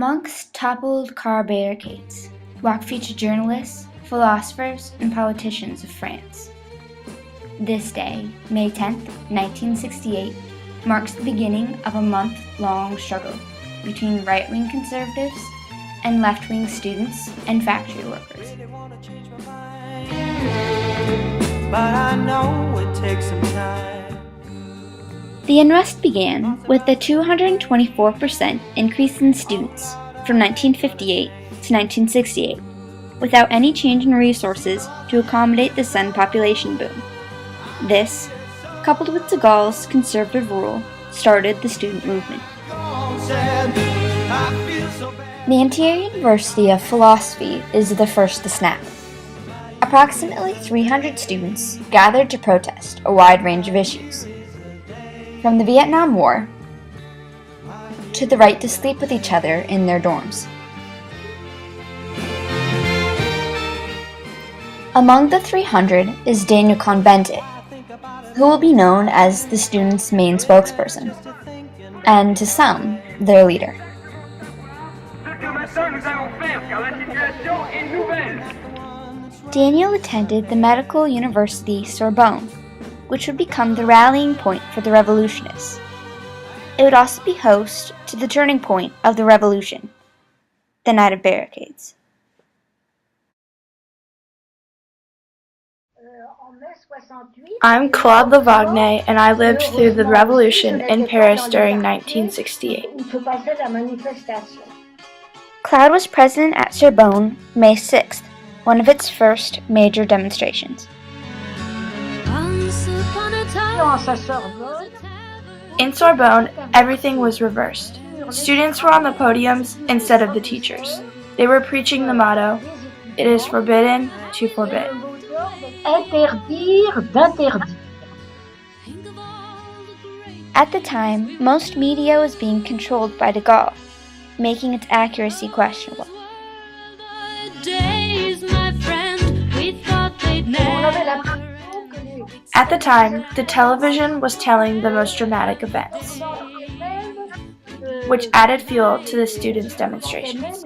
Amongst toppled car barricades walk future journalists, philosophers, and politicians of France. This day, May 10, 1968, marks the beginning of a month-long struggle between right-wing conservatives and left-wing students and factory workers. But I know it takes some time. The unrest began with a 224% increase in students from 1958 to 1968, without any change in resources to accommodate the sudden population boom. This, coupled with de Gaulle's conservative rule, started the student movement. The Ontario University of Philosophy is the first to snap. Approximately 300 students gathered to protest a wide range of issues, from the Vietnam War to the right to sleep with each other in their dorms. Among the 300 is Daniel Cohn-Bendit, who will be known as the students' main spokesperson, and to some, their leader. Daniel attended the medical university Sorbonne, which would become the rallying point for the revolutionists. It would also be host to the turning point of the revolution, the Night of Barricades. I'm Claude Lavagne, and I lived through the revolution in Paris during 1968. Claude was present at Sorbonne May 6th, one of its first major demonstrations. In Sorbonne, everything was reversed. Students were on the podiums instead of the teachers. They were preaching the motto, "It is forbidden to forbid." At the time, most media was being controlled by de Gaulle, making its accuracy questionable. At the time, the television was telling the most dramatic events, which added fuel to the students' demonstrations.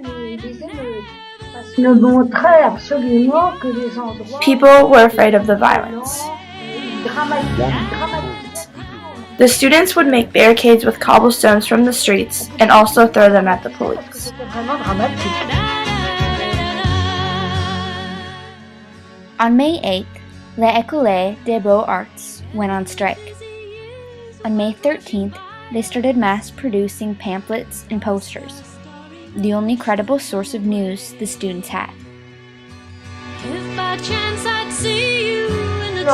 People were afraid of the violence. The students would make barricades with cobblestones from the streets and also throw them at the police. On May 8th, l'École des Beaux-Arts went on strike. On May 13th, they started mass-producing pamphlets and posters, the only credible source of news the students had. If by chance I'd see you in the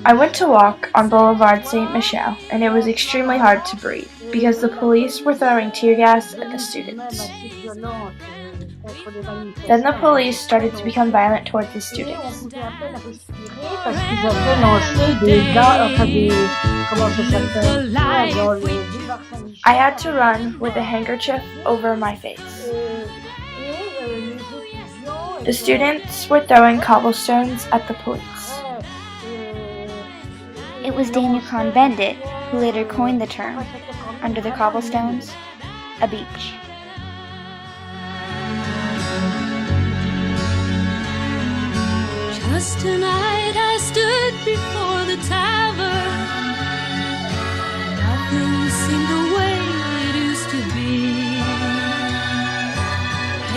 I went to walk on Boulevard Saint-Michel, and it was extremely hard to breathe because the police were throwing tear gas at the students. Then the police started to become violent towards the students. I had to run with a handkerchief over my face. The students were throwing cobblestones at the police. It was Daniel Cohn-Bendit who later coined the term, under the cobblestones, a beach. Just tonight I stood before the tavern. Nothing seemed the way it used to be.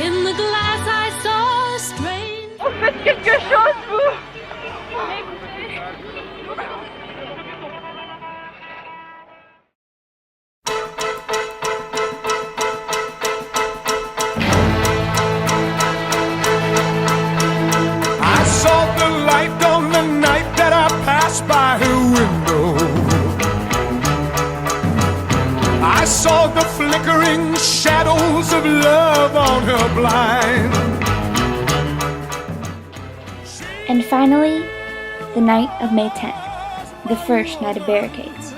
In the glass I saw a strange... Oh, faites quelque chose, vous! By her window, I saw the flickering shadows of love on her blind. And finally, the night of May 10th, the first night of barricades.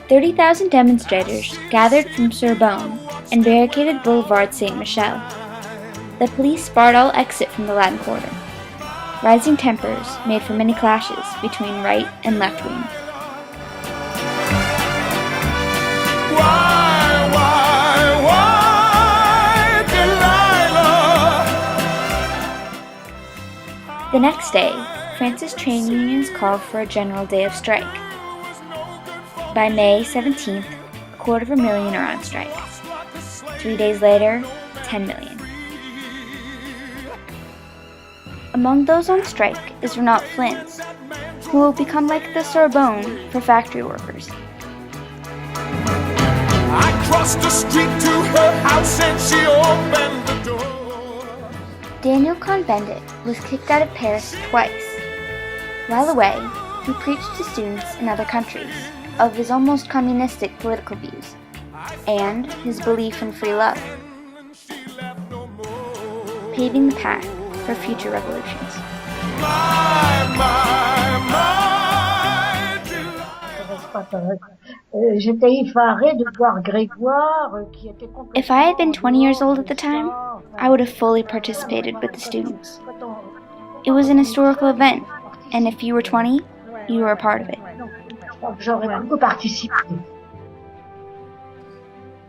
30,000 demonstrators gathered from Sorbonne and barricaded Boulevard Saint-Michel. The police barred all exit from the Latin Quarter. Rising tempers made for many clashes between right and left wing. The next day, France's trade unions called for a general day of strike. By May 17th, 250,000 are on strike. 3 days later, 10 million. Among those on strike is Renault Flins, who will become like the Sorbonne for factory workers. I crossed the street to her house and she opened the door. Daniel Cohn-Bendit was kicked out of Paris twice. While away, he preached to students in other countries of his almost communistic political views and his belief in free love, paving the path for future revolutions. If I had been 20 years old at the time, I would have fully participated with the students. It was an historical event, and if you were 20, you were a part of it.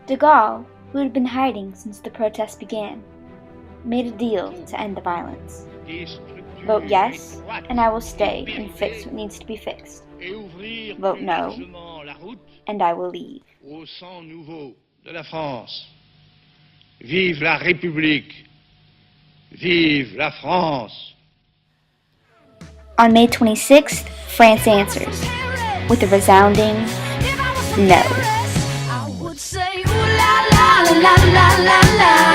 De Gaulle, who had been hiding since the protests began, made a deal to end the violence. Vote yes, and I will stay and fix what needs to be fixed. Vote no, and I will leave. Au sang nouveau de la France. Vive la République. Vive la France. On May 26th, France answers with a resounding no. I would say, ooh la la la la la la.